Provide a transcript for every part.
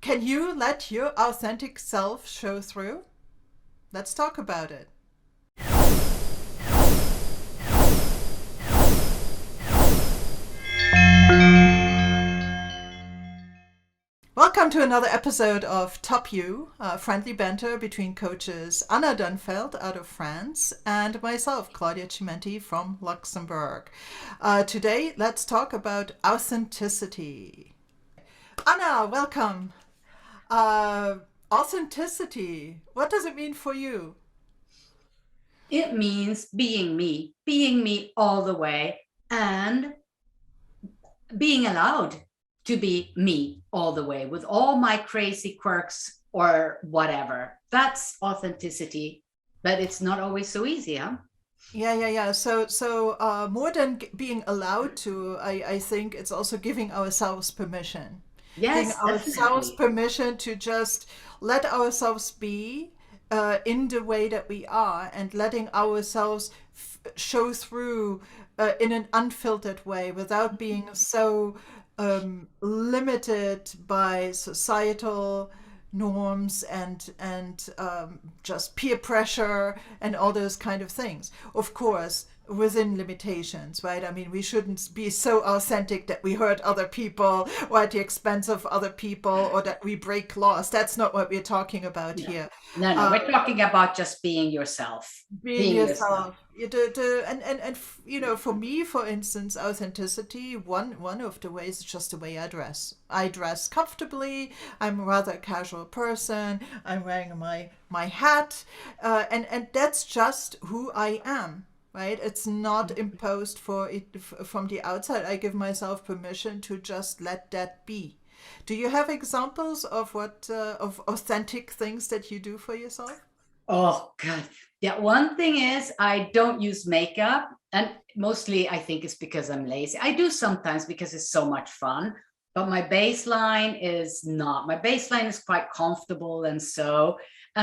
Can you let your authentic self show through? Let's talk about it. Welcome to another episode of Top You, friendly banter between coaches Anna Dannfeld out of France and myself, Claudia Cimenti from Luxembourg. Today, let's talk about authenticity. Anna, welcome. Authenticity, what does it mean for you? It means being me all the way, and being allowed to be me all the way with all my crazy quirks or whatever. That's authenticity, but it's not always so easy, huh? Yeah. So more than being allowed to, I think it's also giving ourselves permission. Giving Yes, ourselves definitely. permission to just let ourselves be in the way that we are and letting ourselves show through in an unfiltered way without being so limited by societal norms and just peer pressure and all those kind of things. Of course, within limitations, right? I mean, we shouldn't be so authentic that we hurt other people or at the expense of other people or that we break laws. That's not what we're talking about No, here. no. We're talking about just being yourself. Being Being yourself. yourself. For me, for instance, authenticity, one of the ways is just the way I dress. I dress comfortably. I'm rather a casual person. I'm wearing my hat, and that's just who I am. Right? It's not imposed for it from the outside. I give myself permission to just let that be. Do you have examples of what of authentic things that you do for yourself? Oh God. Yeah, one thing is I don't use makeup, and mostly I think it's because I'm lazy. I do sometimes because it's so much fun, but my baseline is not. My baseline is quite comfortable, and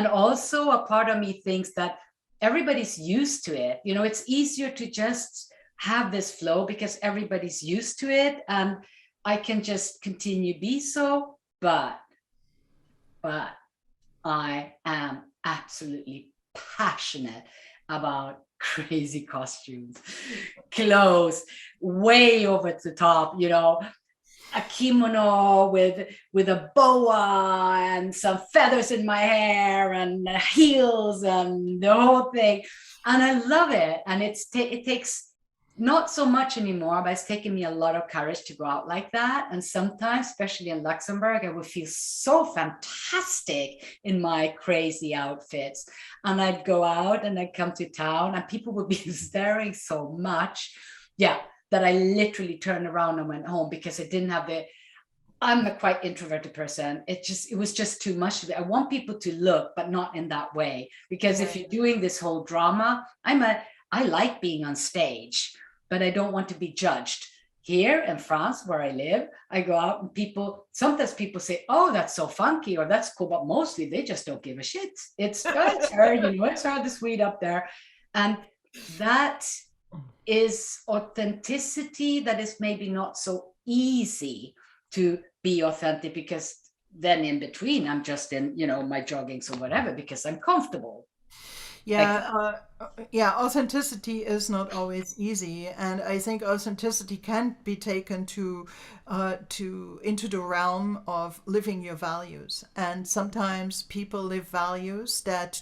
also a part of me thinks that everybody's used to it. It's easier to just have this flow because everybody's used to it, and I can just continue be so, but I am absolutely passionate about crazy costumes, clothes, way over the top, a kimono with a boa and some feathers in my hair and heels and the whole thing. And I love it. And it takes not so much anymore, but it's taken me a lot of courage to go out like that. And sometimes, especially in Luxembourg, I would feel so fantastic in my crazy outfits. And I'd go out and I'd come to town and people would be staring so much. Yeah, that I literally turned around and went home because I didn't have the. I'm a quite introverted person. It was just too much. I want people to look, but not in that way. Because if Yeah. you're doing this whole drama, I like being on stage, but I don't want to be judged. Here in France, where I live, I go out and sometimes people say, "Oh, that's so funky," or "That's cool," but mostly they just don't give a shit. It's her, it's her, the sweet up there, and that is authenticity that is maybe not so easy to be authentic, because then in between I'm just in my joggings or whatever because I'm comfortable like Yeah, that. authenticity is not always easy, and I think authenticity can be taken to into the realm of living your values. And sometimes people live values that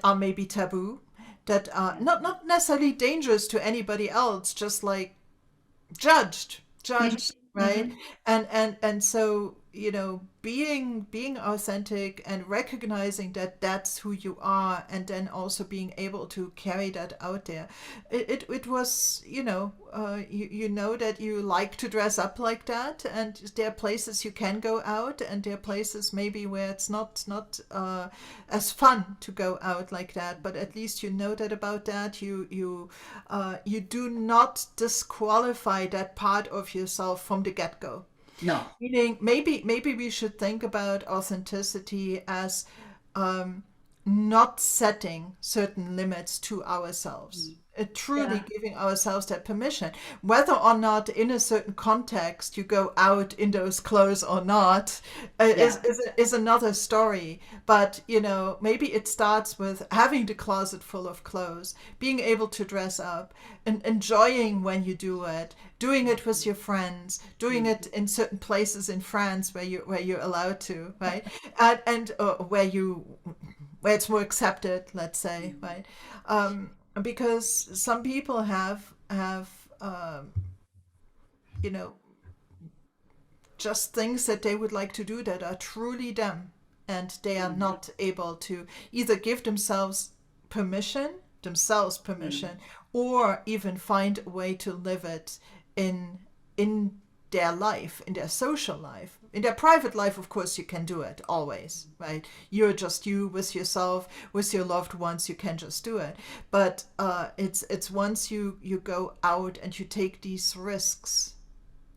are maybe taboo, that are not necessarily dangerous to anybody else, just like judged, right? Mm-hmm. And so, being authentic and recognizing that that's who you are, and then also being able to carry that out there. It was, you know that you like to dress up like that, and there are places you can go out, and there are places maybe where it's not as fun to go out like that, but at least you know that about that. You do not disqualify that part of yourself from the get-go. No. Meaning, maybe we should think about authenticity as um, not setting certain limits to ourselves. truly Yeah. giving ourselves that permission, whether or not in a certain context you go out in those clothes or not, Yeah. is another story. But maybe it starts with having the closet full of clothes, being able to dress up, and enjoying when you do it, doing it with your friends, doing it in certain places in France where you're allowed to, right, and where it's more accepted, let's say, right? Because some people have you know just things that they would like to do that are truly them, and they are Mm-hmm. not able to either give themselves permission, or even find a way to live it in their life, in their social life. In their private life, of course, you can do it always, right? You're just you with yourself, with your loved ones. You can just do it. But it's once you go out and you take these risks.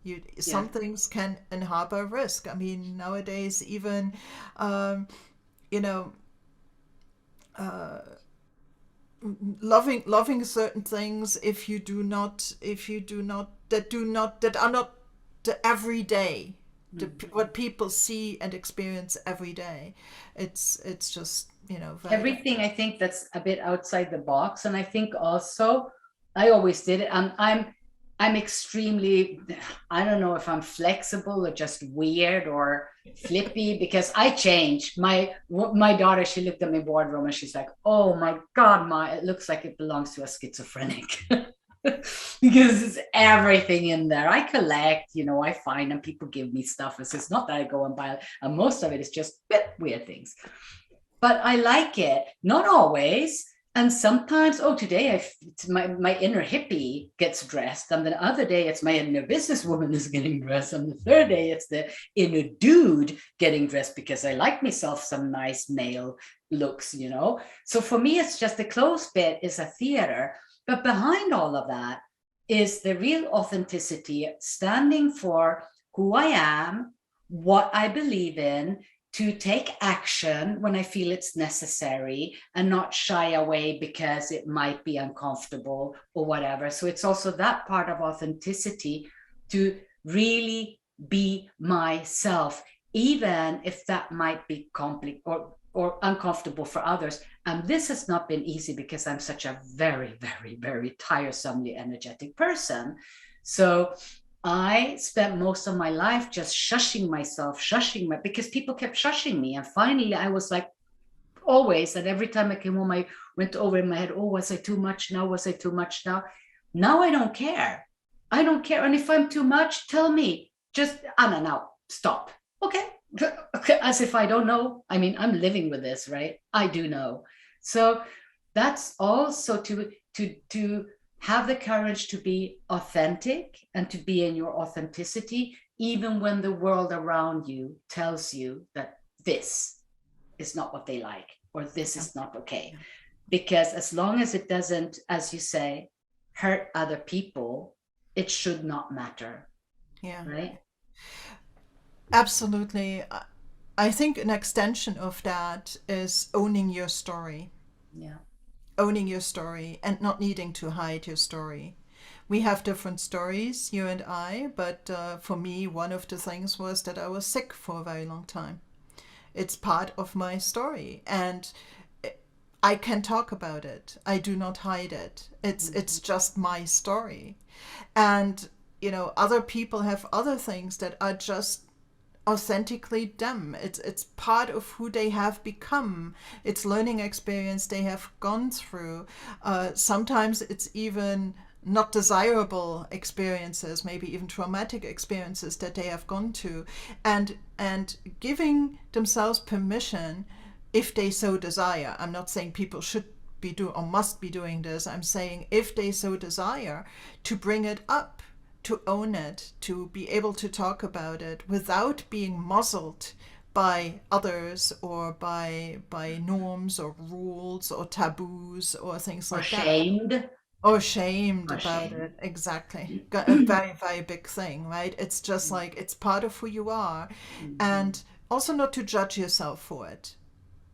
Yeah. Some things can harbor risk. I mean, nowadays, even um, you know, loving certain things, if you do not that are not the everyday, what people see and experience every day. It's just very Everything I think that's a bit outside the box. And I think also I always did it. I'm extremely, I don't know if I'm flexible or just weird or flippy, because I change. My daughter, she looked at my boardroom and she's like, oh my God, it looks like it belongs to a schizophrenic. Because it's everything in there. I collect, I find, and people give me stuff. It's not that I go and buy it, and most of it is just weird things, but I like it. Not always. And sometimes, oh, today my inner hippie gets dressed. And the other day, it's my inner businesswoman is getting dressed. And the third day, it's the inner dude getting dressed, because I like myself some nice male looks. So for me, it's just the clothes bit is a theater. But behind all of that is the real authenticity, standing for who I am, what I believe in, to take action when I feel it's necessary, and not shy away because it might be uncomfortable or whatever. So it's also that part of authenticity, to really be myself, even if that might be complex or uncomfortable for others. And this has not been easy, because I'm such a very, very, very tiresomely energetic person. So I spent most of my life just shushing myself, because people kept shushing me. And finally, I was like, always, and every time I came home, I went over in my head, oh, was I too much now? Was I too much now? Now I don't care. I don't care. And if I'm too much, tell me. Just, Anna, now stop. Okay. As if I don't know. I mean, I'm living with this, right? I do know. So that's also to have the courage to be authentic and to be in your authenticity, even when the world around you tells you that this is not what they like, or this is not okay. Because as long as it doesn't, as you say, hurt other people, it should not matter, yeah, right? absolutely. I think an extension of that is Yeah. owning your story and not needing to hide your story. We have different stories, you and I, but for me, one of the things was that I was sick for a very long time. It's part of my story, and I can talk about it. I do not hide it. It's just my story. And other people have other things that are just authentically them. It's part of who they have become. It's learning experience they have gone through. Sometimes it's even not desirable experiences, maybe even traumatic experiences that they have gone to, and giving themselves permission, if they so desire. I'm not saying people should be do or must be doing this. I'm saying if they so desire, to bring it up, to own it, to be able to talk about it without being muzzled by others, or by norms or rules or taboos or things Or like that, shamed. or shamed Or about shamed. it. Exactly. Got a very, very big thing, right? It's just like it's part of who you are. Mhm. And also not to judge yourself for it.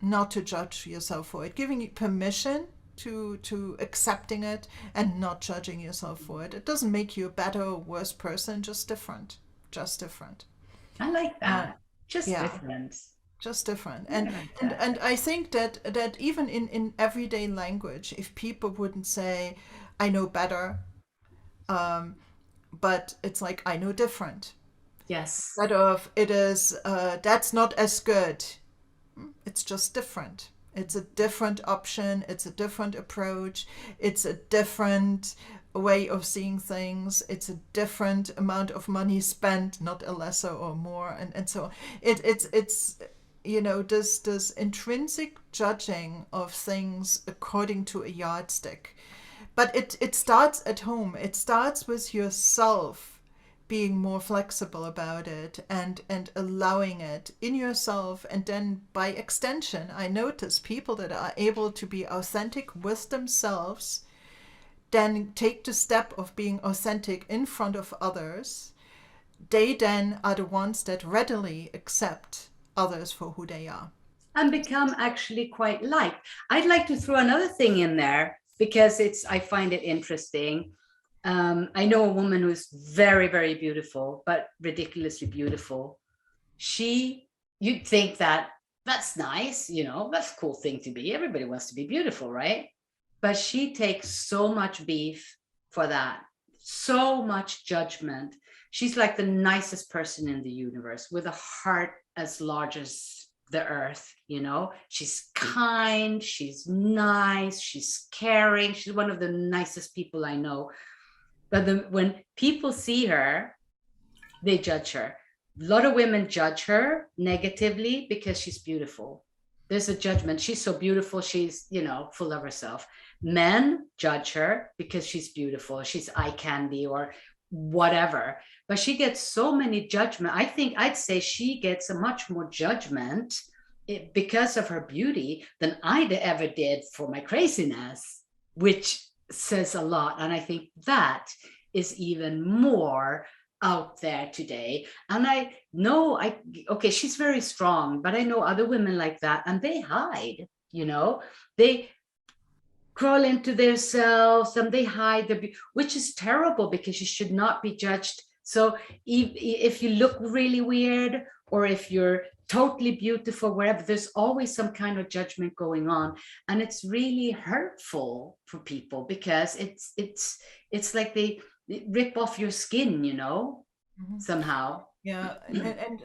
Not to judge yourself for it. Giving you permission to accepting it and not judging yourself for it. It doesn't make you a better or worse person, just different. Just different. I like Uh, that. Just yeah, difference. just different. Yeah, I like And that. I think that even in everyday language, if people wouldn't say, I know better, but it's like I know different. Yes. Instead of it is that's not as good. It's just different. It's a different option. It's a different approach. It's a different way of seeing things. It's a different amount of money spent, not a lesser or more. And so it's this intrinsic judging of things according to a yardstick. But it starts at home. It starts with yourself being more flexible about it and allowing it in yourself. And then by extension, I notice people that are able to be authentic with themselves then take the step of being authentic in front of others. They then are the ones that readily accept others for who they are. And become actually quite liked. I'd like to throw another thing in there because I find it interesting. I know a woman who's very, very beautiful, but ridiculously beautiful. You'd think that that's nice, that's a cool thing to be. Everybody wants to be beautiful, right? But she takes so much beef for that, so much judgment. She's like the nicest person in the universe with a heart as large as the earth. She's kind, she's nice, she's caring, she's one of the nicest people I know. But when people see her, they judge her. A lot of women judge her negatively because she's beautiful. There's a judgment. She's so beautiful. She's, full of herself. Men judge her because she's beautiful. She's eye candy or whatever. But she gets so many judgment. I think I'd say she gets a much more judgment because of her beauty than I ever did for my craziness, which says a lot. And I think that is even more out there today. And I know okay, she's very strong, but I know other women like that, and they hide, they crawl into themselves and they hide which is terrible because you should not be judged. So if you look really weird or if you're totally beautiful, wherever, there's always some kind of judgment going on, and it's really hurtful for people because it's like they rip off your skin, Mm-hmm. somehow. Yeah, and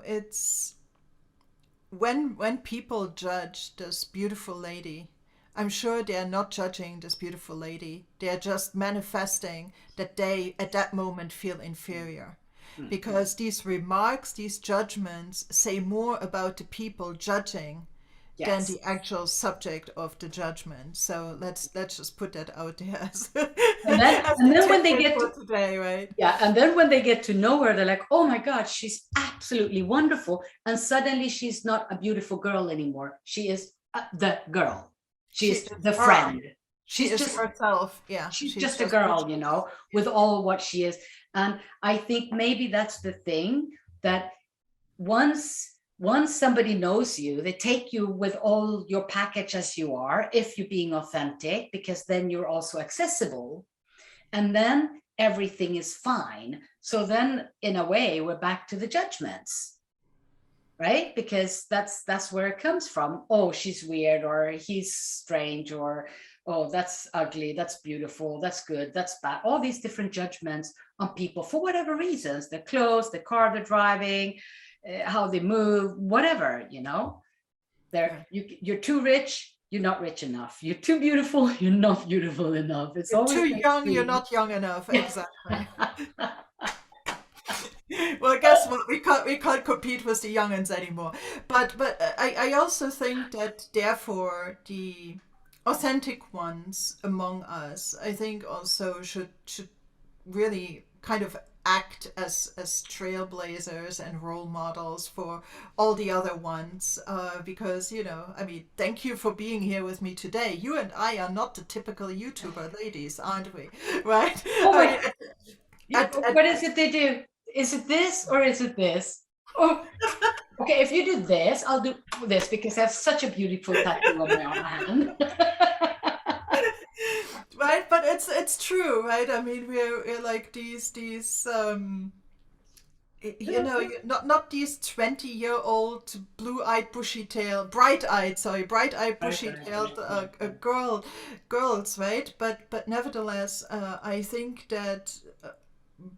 it's when people judge this beautiful lady, I'm sure they are not judging this beautiful lady. They are just manifesting that they at that moment feel inferior. Mm-hmm. Because these remarks, these judgments say more about the people judging than Yes. the actual subject of the judgment. So let's just put that out there as, And then as and the then when they tidbit get for to today, right? Yeah, and then when they get to know her, they're like, oh my God, she's absolutely wonderful. And suddenly she's not a beautiful girl anymore. She is the girl. She She is is the her. friend. She She's is just herself. Yeah, she's she's just a just who girl, she is. with all what she is. And I think maybe that's the thing, that once somebody knows you, they take you with all your package as you are, if you're being authentic, because then you're also accessible, and then everything is fine. So then in a way we're back to the judgments, right? Because that's where it comes from. Oh, she's weird, or he's strange, or oh, that's ugly, that's beautiful, that's good, that's bad. All these different judgments on people for whatever reasons, their clothes, the car they're driving, how they move, whatever, Yeah. you're too rich, you're not rich enough. You're too beautiful, you're not beautiful enough. It's You're always too that young, you're thing. not young enough. Exactly. Well, guess what? We can't compete with the youngins anymore. But I also think that therefore the authentic ones among us, I think also should really kind of act as trailblazers and role models for all the other ones, because I mean, thank you for being here with me today. You and I are not the typical YouTuber ladies, aren't we? Right? Oh I my, mean, at what is it they do? Is it this or is it this? Oh, okay, if you do this, I'll do this because I have such a beautiful tattoo on my arm hand. Right, but it's true, right? I mean, we're like these you know, not these 20-year-old blue-eyed bushy-tailed bright-eyed, sorry, bright-eyed Right, right, bushy-tailed right, right, right. girls, right? But nevertheless, I think that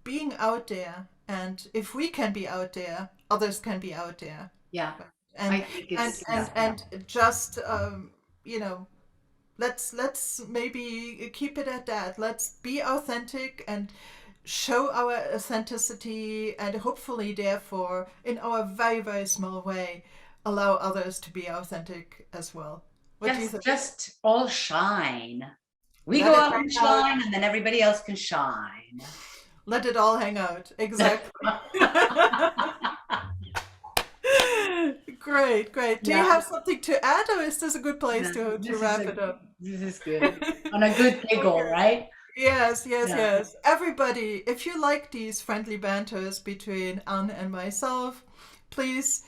being out there, and if we can be out there, others can be out there. Yeah, and I think and it's, and yeah. and just you know, let's maybe keep it at that. Let's be authentic and show our authenticity, and hopefully therefore in our very, very small way allow others to be authentic as well. What do you think? Just all shine. We Let go it out and hang out. shine, and then everybody else can shine. Let it all hang out. Exactly. Great, great. Do you Yeah, have something to add, or is this a good place yeah. to wrap it up? This is good. On a good giggle, Okay. right? Yes, yes, Yeah, yes. Everybody, if you like these friendly banters between Anne and myself, please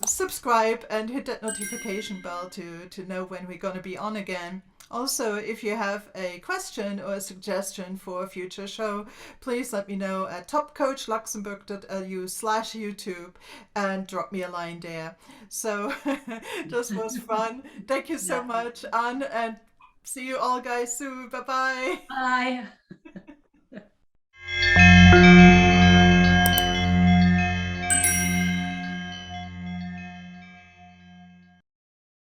subscribe and hit that notification bell to know when we're going to be on again. Also, if you have a question or a suggestion for a future show, please let me know at topcoachluxembourg.lu/YouTube and drop me a line there. So this was fun. Thank you so yeah. much, Anne, and see you all guys soon. Bye bye. Bye.